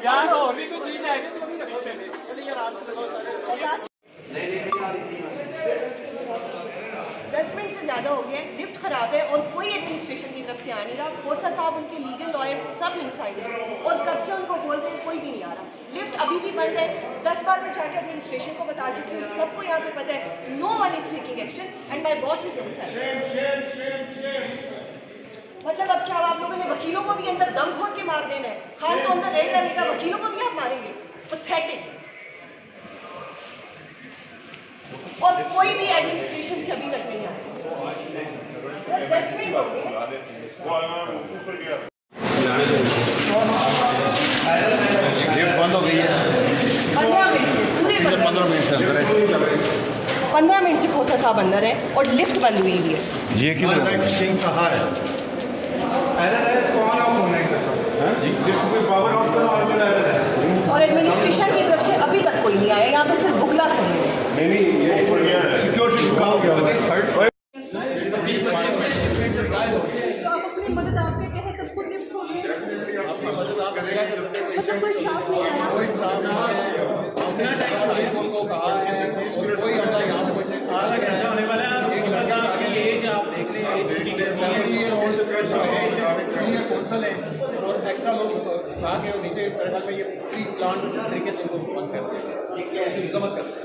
यार और भी कुछ चीज है चलिए 10 मिनट से ज़्यादा हो गए, लिफ्ट ख़राब है और कोई एडमिनिस्ट्रेशन की तरफ से आ नहीं रहा। खोसा साहब, उनके लीगल लॉयर्स सब इनसाइड हैं और कब से उनको बोल रहे हैं, कोई भी नहीं आ रहा। लिफ्ट अभी भी बंद है। 10 बार मैं जाके एडमिनिस्ट्रेशन को बता चुकी हूँ, सबको यहाँ पे पता है। No one is taking action and my boss is inside. मतलब अब क्या आप लोगों ने वकीलों को भी अंदर दम घोट के मार देना है? खान तो अंदर रेड डालेगा, वकीलों को भी आप मारेंगे? पैथेटिक। और कोई भी एडमिनिस्ट्रेशन से अभी तक नहीं आया। लिफ्ट बंद हो गई है 15 मिनट से, पूरे 15 मिनट से अंदर है। 15 मिनट से खोसा साहब अंदर है और लिफ्ट बंद हुई हुई है। ये किधर कहा है और एडमिनिस्ट्रेशन की तरफ से अभी तक कोई नहीं आया। यहाँ पे सिर्फ बुकला खड़ी है। सिक्योरिटी रुका हो गया। तो आप अपनी मदद आपके कहे तब खुद लिफ्ट हो गई। मतलब कोई स्टाफ नहीं आया। कोई स्टाफ नहीं आया। हमने को कहा कोई हमला यहाँ पे होने वाला है। ये जो आप देख रहे हैं सीनियर कौंसल है और एक्स्ट्रा लोग साथ हैं और नीचे मेरे ख्याल में ये प्री प्लान तरीके से इनको बंद करते हैं। ये क्या ऐसी मत करते हैं।